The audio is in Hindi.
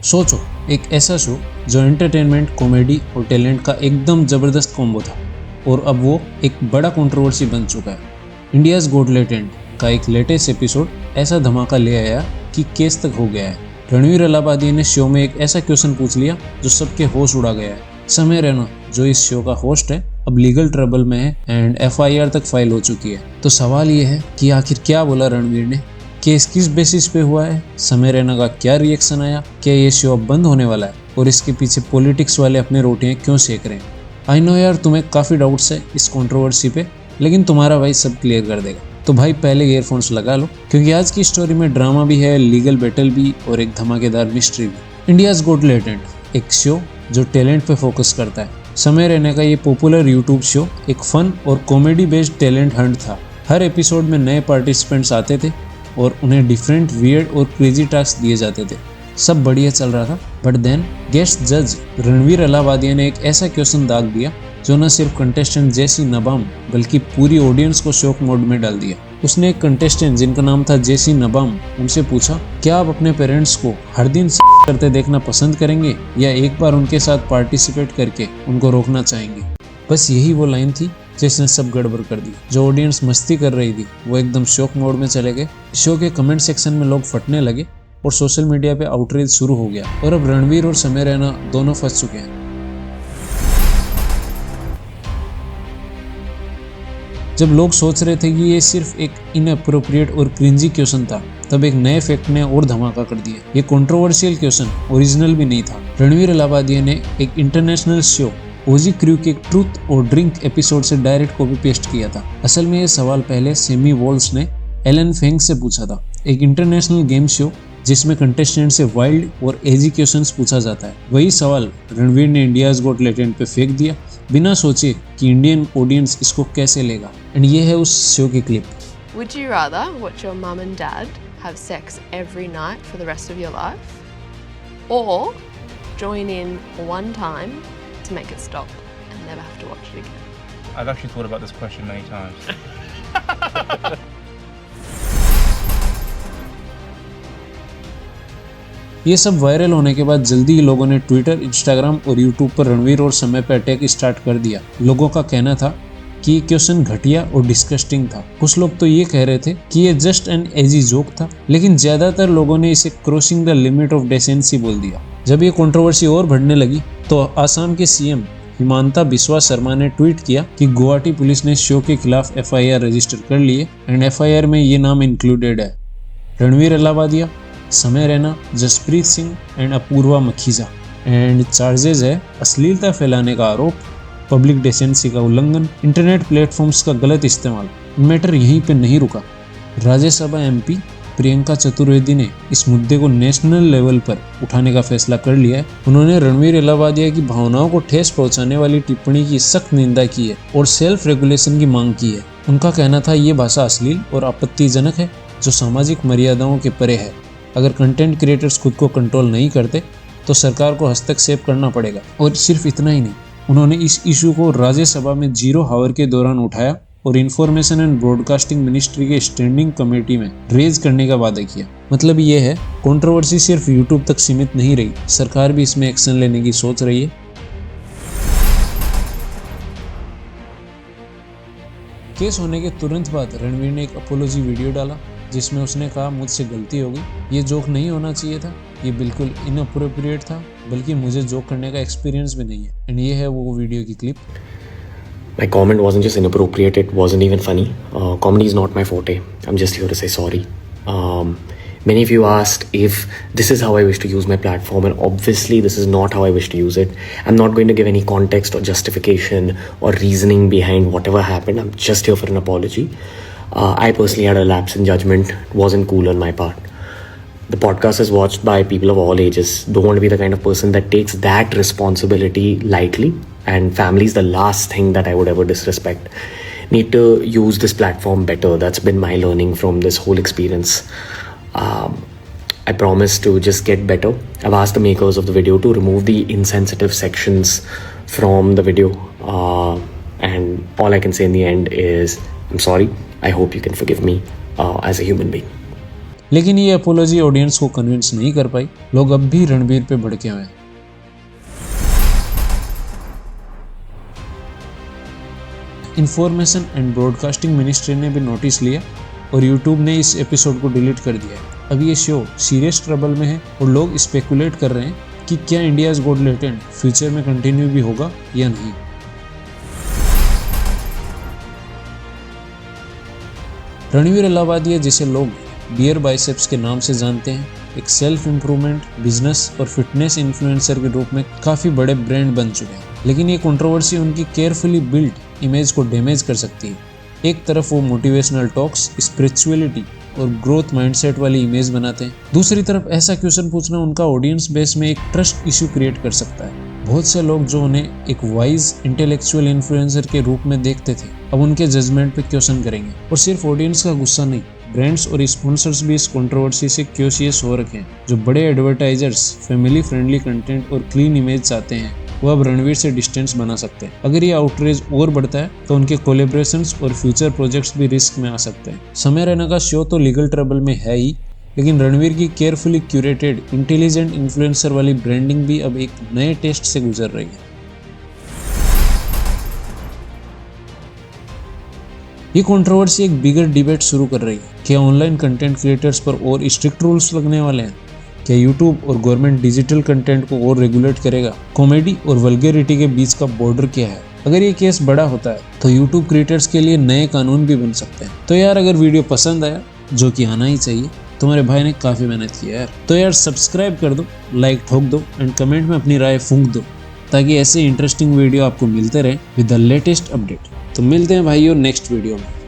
सोचो, एक ऐसा शो जो एंटरटेनमेंट, कॉमेडी और टैलेंट का एकदम ज़बरदस्त कॉम्बो था और अब वो एक बड़ा कंट्रोवर्सी बन चुका है। इंडियाज़ गॉट टैलेंट का एक लेटेस्ट एपिसोड ऐसा धमाका ले आया कि केस तक हो गया है। रणवीर अलाहाबादी ने शो में एक ऐसा क्वेश्चन पूछ लिया जो सबके होश उड़ा गया है। समय रैना, जो इस शो का होस्ट है, अब लीगल ट्रबल में है एंड FIR तक फाइल हो चुकी है। तो सवाल ये है कि आखिर क्या बोला रणवीर ने, केस किस बेसिस पे हुआ है, समय रैना का क्या रिएक्शन आया, क्या ये शो अब बंद होने वाला है और इसके पीछे पॉलिटिक्स वाले अपने रोटियां क्यों सेक रहे हैं। आई नो यार, तुम्हें काफ़ी डाउट्स है इस कंट्रोवर्सी पे, लेकिन तुम्हारा भाई सब क्लियर कर देगा। तो भाई पहले ईयरफोन्स लगा लो, क्योंकि आज की स्टोरी में ड्रामा भी है, लीगल बैटल भी और एक धमाकेदार मिस्ट्री भी। इंडियाज़ गॉट टैलेंट, एक शो जो टैलेंट पे फोकस करता है। समय रैना का ये पॉपुलर यूट्यूब शो एक फन और कॉमेडी बेस्ड टैलेंट हंट था। हर एपिसोड में नए पार्टिसिपेंट्स आते थे और उन्हें डिफरेंट, वियर्ड और क्रेजी टास्क दिए जाते थे। सब बढ़िया चल रहा था, बट देन गेस्ट जज रणवीर अलाहाबादी ने एक ऐसा क्वेश्चन दाग दिया जो न सिर्फ कंटेस्टेंट जेसी नबाम बल्कि पूरी ऑडियंस को शॉक मोड में डाल दिया। उसने एक कंटेस्टेंट जिनका नाम था जेसी नबाम, उनसे पूछा, क्या आप अपने पेरेंट्स को हर दिन करते देखना पसंद करेंगे या एक बार उनके साथ पार्टिसिपेट करके उनको रोकना चाहेंगे। बस यही वो लाइन थी जिसने सब गड़बड़ कर दी। जो ऑडियंस मस्ती कर रही थी वो एकदम शॉक मोड में चले गए। शो के कमेंट सेक्शन में लोग फटने लगे और सोशल मीडिया पे आउटरीच शुरू हो गया और अब रणवीर और समय रैना दोनों फंस चुके हैं। जब लोग सोच रहे थे कि ये सिर्फ एक इनअप्रोप्रिएट और क्रिंजी क्वेश्चन था, तब एक नए फैक्ट ने और धमाका कर दिया। ये कंट्रोवर्शियल क्वेश्चन ओरिजिनल भी नहीं था। रणवीर अलाहाबादी ने एक इंटरनेशनल शो ओजी क्रू के ट्रूथ और ड्रिंक एपिसोड से डायरेक्ट कॉपी पेस्ट किया था। असल में ये सवाल पहले सेमी वॉल्स ने एलन फेंग से पूछा था, एक इंटरनेशनल गेम शो जिसमें कंटेस्टेंट से वाइल्ड और एजी क्वेश्चंस पूछा जाता है। वही सवाल रणवीर ने इंडियाज़ गॉट टैलेंट पे फेंक दिया, बिना सोचे कि इंडियन ऑडियंस इसको कैसे लेगा। एंड ये है उस शो की clip. Would you rather watch your mum and dad have sex every night for the rest of your life, or join in one time to make it stop and never have to watch it again? I've actually thought about this question many times. ये सब वायरल होने के बाद जल्दी ही लोगों ने ट्विटर, इंस्टाग्राम और यूट्यूब पर रणवीर और समय पर अटैक स्टार्ट कर दिया। लोगों का कहना था कि ये क्वेश्चन घटिया और डिस्गस्टिंग था। कुछ लोग तो ये कह रहे थे कि ये जस्ट एन एजी जोक था, लेकिन ज्यादातर लोगों ने इसे क्रॉसिंग द लिमिट ऑफ डेसेंसी बोल दिया। जब ये कंट्रोवर्सी और बढ़ने लगी तो आसाम के CM हिमांता बिस्वा शर्मा ने ट्वीट किया कि गुवाहाटी पुलिस ने शो के खिलाफ FIR रजिस्टर कर लिए एंड FIR में ये नाम इंक्लूडेड है, Ranveer Allahbadia, Samay Raina, Jaspreet Singh and Apoorva Makhija. And charges है अश्लीलता फैलाने का आरोप, पब्लिक डेसेंसी का उल्लंघन, इंटरनेट प्लेटफॉर्म्स का गलत इस्तेमाल। मैटर यहीं पे नहीं रुका। राज्यसभा MP प्रियंका चतुर्वेदी ने इस मुद्दे को नेशनल लेवल पर उठाने का फैसला कर लिया है। उन्होंने रणवीर अलाहाबादी की भावनाओं को ठेस पहुंचाने वाली टिप्पणी की सख्त निंदा की है और सेल्फ रेगुलेशन की मांग की है। उनका कहना था ये भाषा अश्लील और आपत्तिजनक है जो सामाजिक मर्यादाओं के परे है। अगर कंटेंट क्रिएटर्स खुद को कंट्रोल नहीं करते तो सरकार को हस्तक्षेप करना पड़ेगा। और सिर्फ इतना ही नहीं, उन्होंने इस इशू को राज्यसभा में 0 आवर के दौरान उठाया और इंफॉर्मेशन एंड ब्रॉडकास्टिंग मिनिस्ट्री के स्टैंडिंग कमेटी में रेज करने का वादा किया। मतलब ये है, कंट्रोवर्सी सिर्फ यूट्यूब तक सीमित नहीं रही, सरकार भी इसमें एक्शन लेने की सोच रही है। केस होने के तुरंत बाद रणवीर ने एक अपोलॉजी वीडियो डाला जिसमें उसने कहा, मुझसे गलती हो गई, ये जोक नहीं होना चाहिए था, ये बिल्कुल इनअप्रोप्रिएट था, बल्कि मुझे जोक करने का एक्सपीरियंस भी नहीं है। एंड ये है वो वीडियो की clip. My comment wasn't just inappropriate, it wasn't even funny. Comedy is not my forte. I'm just here to say sorry. Many of you asked if this is how I wish to use my platform, and obviously this is not how I wish to use it. I'm not going to give any context or justification or reasoning behind whatever happened. I'm just here for an apology. I personally had a lapse in judgment. It wasn't cool on my part. The podcast is watched by people of all ages. Don't want to be the kind of person that takes that responsibility lightly, and family is the last thing that I would ever disrespect. Need to use this platform better. That's been my learning from this whole experience. I promise to just get better. I've asked the makers of the video to remove the insensitive sections from the video, and all I can say in the end is I'm sorry. I hope you can forgive me as a human being. लेकिन ये अपोलॉजी ऑडियंस को कन्विंस नहीं कर पाई। लोग अब भी रणबीर पे भड़के हुए हैं। इंफॉर्मेशन एंड ब्रॉडकास्टिंग मिनिस्ट्री ने भी नोटिस लिया और यूट्यूब ने इस एपिसोड को डिलीट कर दिया है। अब ये शो सीरियस ट्रबल में है और लोग स्पेकुलेट कर रहे हैं कि क्या इंडियाज गॉट लेटेंट फ्यूचर में कंटिन्यू भी होगा या नहीं। रणवीर अलाहाबादिया जिसे लोग बियर बाइसेप्स के नाम से जानते हैं, एक सेल्फ इम्प्रूवमेंट, बिजनेस और फिटनेस इन्फ्लुएंसर के रूप में काफ़ी बड़े ब्रांड बन चुके हैं। लेकिन ये कंट्रोवर्सी उनकी केयरफुली बिल्ड इमेज को डैमेज कर सकती है। एक तरफ वो मोटिवेशनल टॉक्स, स्पिरिचुअलिटी और ग्रोथ माइंडसेट वाली इमेज बनाते हैं, दूसरी तरफ ऐसा क्वेश्चन पूछना उनका ऑडियंस बेस में एक ट्रस्ट इश्यू क्रिएट कर सकता है। बहुत से लोग जो उन्हें एक वाइज इंटेलेक्चुअल इन्फ्लुएंसर के रूप में देखते थे, अब उनके जजमेंट पे क्वेश्चन करेंगे। और सिर्फ ऑडियंस का गुस्सा नहीं, ब्रांड्स और स्पॉन्सर्स भी इस कंट्रोवर्सी से क्यूरियस हो रखे हैं। जो बड़े एडवर्टाइजर्स फैमिली फ्रेंडली कंटेंट और क्लीन इमेज चाहते हैं, वो अब रणवीर से डिस्टेंस बना सकते हैं। अगर ये आउटरीच और बढ़ता है तो उनके कोलैबोरेशंस और फ्यूचर प्रोजेक्ट्स भी रिस्क में आ सकते हैं। समय रैना का शो तो लीगल ट्रबल में है ही, लेकिन रणवीर की केयरफुली क्यूरेटेड इंटेलिजेंट इन्फ्लुएंसर वाली ब्रांडिंग भी अब एक नए टेस्ट से गुजर रही है। ये कंट्रोवर्सी एक बिगर डिबेट शुरू कर रही है। क्या ऑनलाइन कंटेंट क्रिएटर्स पर और स्ट्रिक्ट रूल्स लगने वाले हैं? क्या यूट्यूब और गवर्नमेंट डिजिटल कंटेंट को और रेगुलेट करेगा? कॉमेडी और वल्गैरिटी के बीच का बॉर्डर क्या है? अगर ये केस बड़ा होता है तो यूट्यूब क्रिएटर्स के लिए नए कानून भी बन सकते हैं। तो यार अगर वीडियो पसंद आया, जो कि आना ही चाहिए, तुम्हारे भाई ने काफ़ी मेहनत की है यार, तो यार सब्सक्राइब कर दो, लाइक ठोक दो एंड कमेंट में अपनी राय फूंक दो, ताकि ऐसे इंटरेस्टिंग वीडियो आपको मिलते रहे विद द लेटेस्ट अपडेट। तो मिलते हैं भाइयों नेक्स्ट वीडियो में।